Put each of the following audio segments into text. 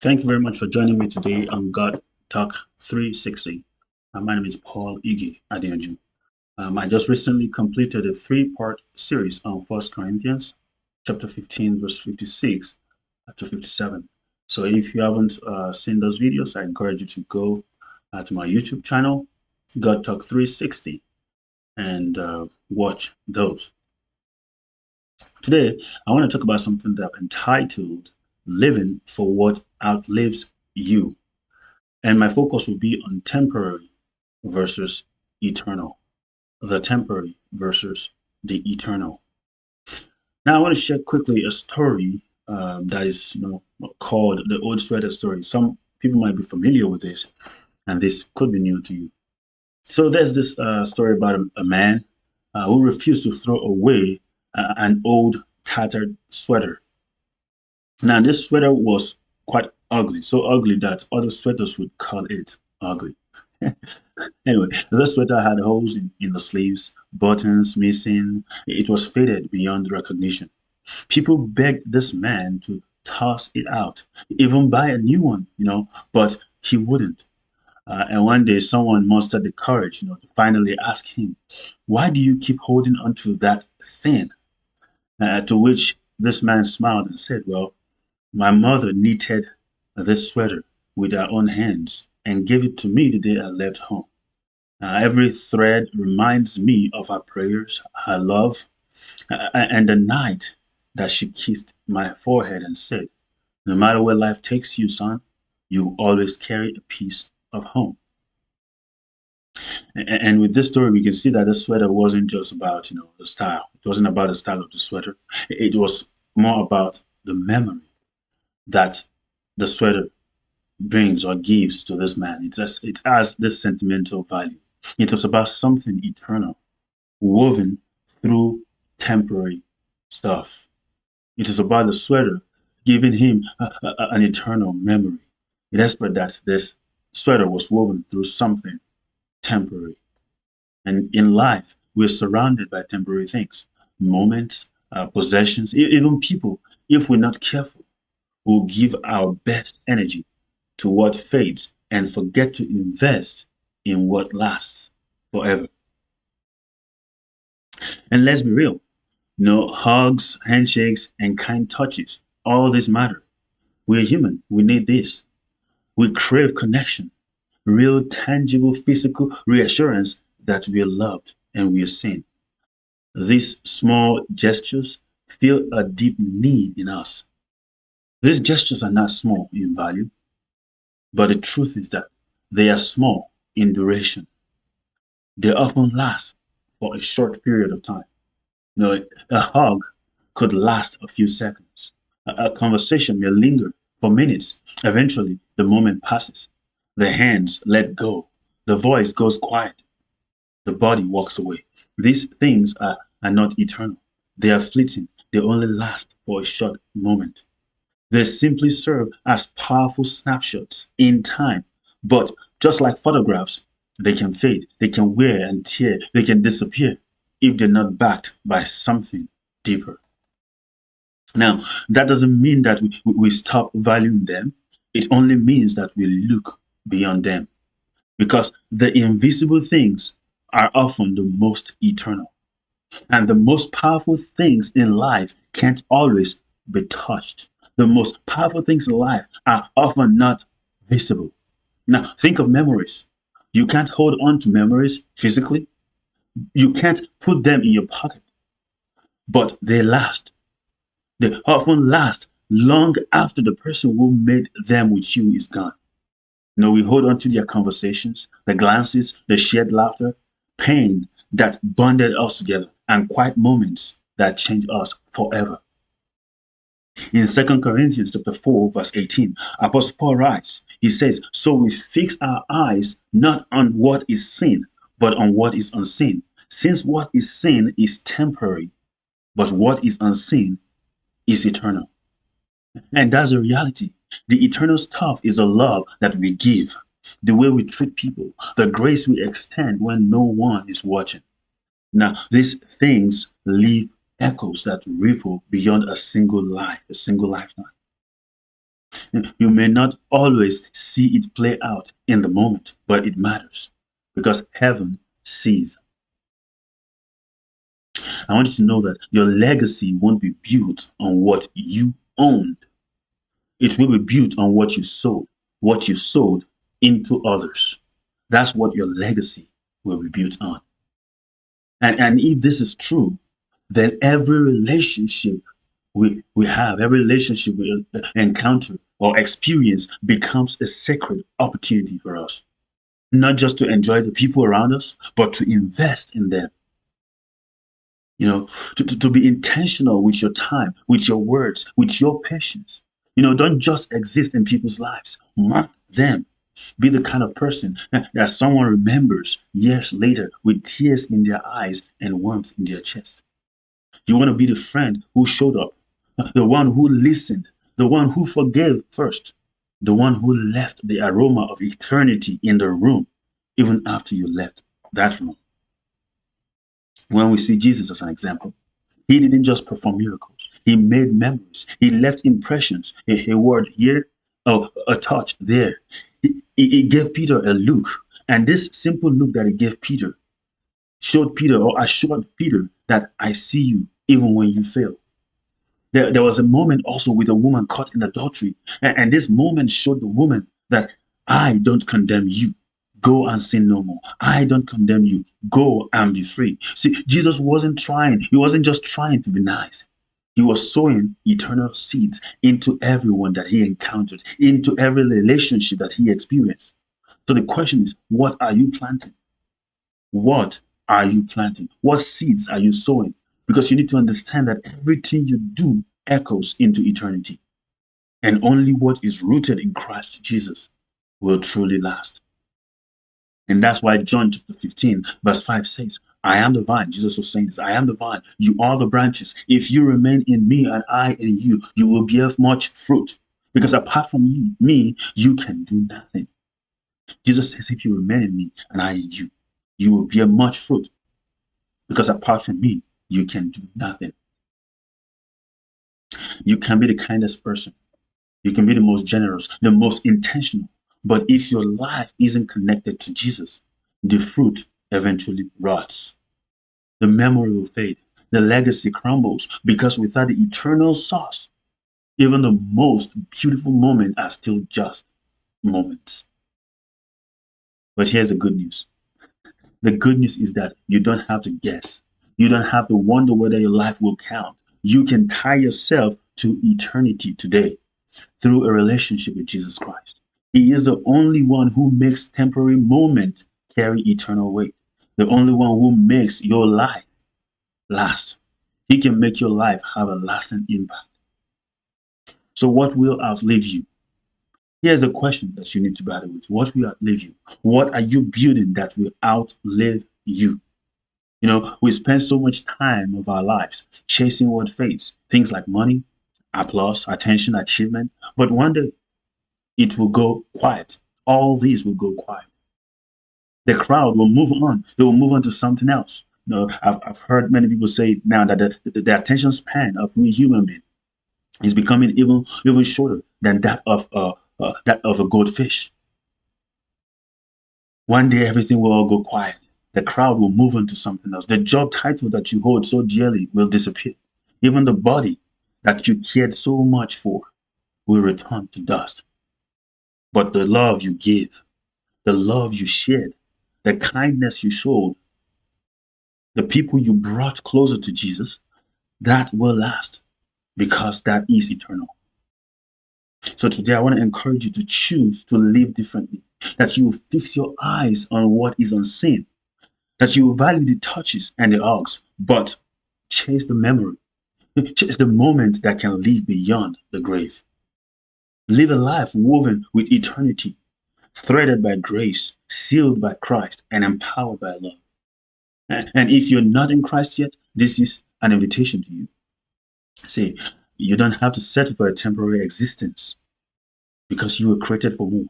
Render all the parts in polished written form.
Thank you very much for joining me today on GodTalk360. My name is Paul Ige Adeyanju. I just recently completed a three-part series on First Corinthians, chapter 15, verse 56 to 57. So if you haven't seen those videos, I encourage you to go to my YouTube channel, GodTalk360, and watch those. Today, I want to talk about something that I've entitled Living for What Outlives You. And my focus will be on temporary versus eternal, the temporary versus the eternal. Now, I want to share quickly a story that is, called the old sweater story. Some people might be familiar with this, and this could be new to you. So there's this story about a man who refused to throw away an old tattered sweater. Now, this sweater was quite ugly, so ugly that other sweaters would call it ugly. Anyway, the sweater had holes in the sleeves, buttons missing. It was faded beyond recognition. People begged this man to toss it out, even buy a new one, but he wouldn't. And one day, someone mustered the courage, to finally ask him, "Why do you keep holding on to that thing?" To which this man smiled and said, "Well, my mother knitted this sweater with her own hands and gave it to me the day I left home. Every thread reminds me of her prayers, her love, and the night that she kissed my forehead and said, 'No matter where life takes you, son, you always carry a piece of home.'" And with this story, we can see that the sweater wasn't just about, the style. It wasn't about the style of the sweater. It was more about the memory that the sweater brings or gives to this man. It has this sentimental value. It was about something eternal, woven through temporary stuff. It is about the sweater giving him an eternal memory. It is but that this sweater was woven through something temporary. And in life, we're surrounded by temporary things, moments, possessions, even people. If we're not careful, we'll give our best energy to what fades and forget to invest in what lasts forever. And let's be real, hugs, handshakes, and kind touches, all this matter. We're human. We need this. We crave connection, real, tangible, physical reassurance that we are loved and we are seen. These small gestures feel a deep need in us. These gestures are not small in value, but the truth is that they are small in duration. They often last for a short period of time. A hug could last a few seconds. A conversation may linger for minutes. Eventually, the moment passes. The hands let go. The voice goes quiet. The body walks away. These things are not eternal. They are fleeting. They only last for a short moment. They simply serve as powerful snapshots in time. But just like photographs, they can fade, they can wear and tear, they can disappear if they're not backed by something deeper. Now, that doesn't mean that we stop valuing them. It only means that we look beyond them because the invisible things are often the most eternal. And the most powerful things in life can't always be touched. The most powerful things in life are often not visible. Now, think of memories. You can't hold on to memories physically. You can't put them in your pocket, but they last. They often last long after the person who made them with you is gone. We hold on to their conversations, the glances, the shared laughter, pain that bonded us together, and quiet moments that changed us forever. In 2 Corinthians chapter 4, verse 18, Apostle Paul writes, he says, "So we fix our eyes not on what is seen, but on what is unseen. Since what is seen is temporary, but what is unseen is eternal." And that's the reality. The eternal stuff is the love that we give, the way we treat people, the grace we extend when no one is watching. Now, these things leave echoes that ripple beyond a single life, a single lifetime. You may not always see it play out in the moment, but it matters because heaven sees. I want you to know that your legacy won't be built on what you owned. It will be built on what you sowed into others. That's what your legacy will be built on. And if this is true, then every relationship we have, every relationship we encounter or experience becomes a sacred opportunity for us. Not just to enjoy the people around us, but to invest in them. To be intentional with your time, with your words, with your patience. Don't just exist in people's lives. Mark them. Be the kind of person that someone remembers years later with tears in their eyes and warmth in their chest. You want to be the friend who showed up, the one who listened, the one who forgave first, the one who left the aroma of eternity in the room, even after you left that room. When we see Jesus as an example, he didn't just perform miracles. He made memories. He left impressions. A word here, a touch there. He gave Peter a look. And this simple look that he gave Peter showed Peter, or assured Peter, that I see you even when you fail. There was a moment also with a woman caught in adultery. And this moment showed the woman that I don't condemn you. Go and sin no more. I don't condemn you. Go and be free. See, Jesus wasn't trying. He wasn't just trying to be nice. He was sowing eternal seeds into everyone that he encountered, into every relationship that he experienced. So the question is, what are you planting? What are you planting? What seeds are you sowing? Because you need to understand that everything you do echoes into eternity. And only what is rooted in Christ Jesus will truly last. And that's why John chapter 15, verse 5 says, I am the vine. Jesus was saying this. I am the vine. You are the branches. If you remain in me and I in you, you will bear much fruit. Because apart from me, you can do nothing. Jesus says, if you remain in me and I in you, you will bear much fruit. Because apart from me, you can do nothing. You can be the kindest person. You can be the most generous, the most intentional. But if your life isn't connected to Jesus, the fruit eventually rots. The memory will fade. The legacy crumbles because without the eternal source, even the most beautiful moments are still just moments. But here's the good news. The good news is that you don't have to guess. You don't have to wonder whether your life will count. You can tie yourself to eternity today through a relationship with Jesus Christ. He is the only one who makes temporary moment carry eternal weight. The only one who makes your life last. He can make your life have a lasting impact. So what will outlive you? Here's a question that you need to battle with. What will outlive you? What are you building that will outlive you? We spend so much time of our lives chasing what fades, things like money, applause, attention, achievement. But one day it will go quiet. All these will go quiet. The crowd will move on. They will move on to something else. I've heard many people say now that the attention span of we human being is becoming even shorter than that of a goldfish. One day everything will all go quiet. The crowd will move on to something else. The job title that you hold so dearly will disappear. Even the body that you cared so much for will return to dust. But the love you give, the love you shared, the kindness you showed, the people you brought closer to Jesus, that will last because that is eternal. So today I want to encourage you to choose to live differently, that you will fix your eyes on what is unseen, that you will value the touches and the hugs, but chase the memory, chase the moment that can live beyond the grave. Live a life woven with eternity, threaded by grace, sealed by Christ, and empowered by love. And if you're not in Christ yet, this is an invitation to you. See, you don't have to settle for a temporary existence because you were created for more.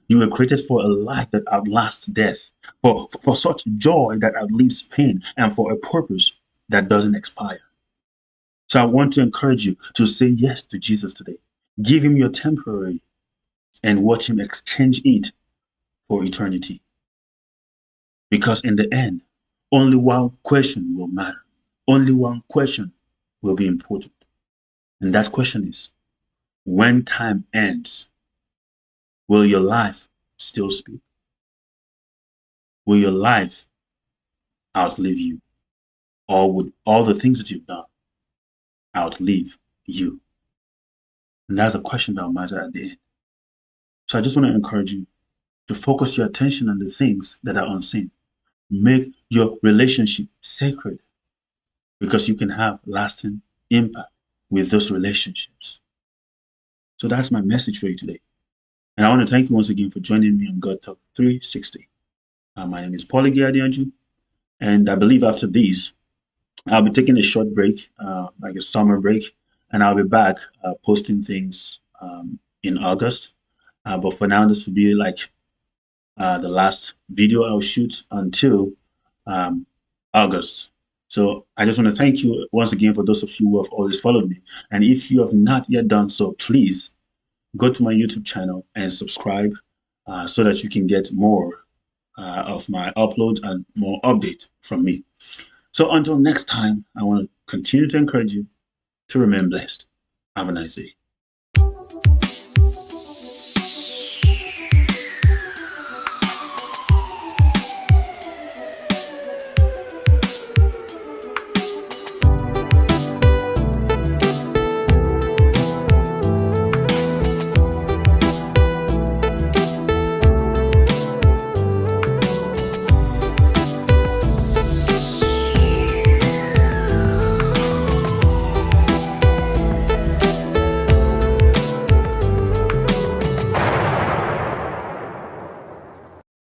You were created for a life that outlasts death, for such joy that outlives pain, and for a purpose that doesn't expire. So I want to encourage you to say yes to Jesus today. Give him your temporary and watch him exchange it for eternity. Because in the end, only one question will matter. Only one question will be important. And that question is, when time ends, will your life still speak? Will your life outlive you? Or would all the things that you've done outlive you? And that's a question that will matter at the end. So I just want to encourage you to focus your attention on the things that are unseen. Make your relationship sacred because you can have lasting impact with those relationships. So that's my message for you today. And I want to thank you once again for joining me on GodTalk360. My name is Paulie Giadianju, and I believe after these, I'll be taking a short break, like a summer break, and I'll be back posting things in August. But for now, this will be like the last video I'll shoot until um, August. So I just want to thank you once again for those of you who have always followed me. And if you have not yet done so, please go to my YouTube channel and subscribe so that you can get more of my uploads and more update from me. So until next time, I want to continue to encourage you to remain blessed. Have a nice day.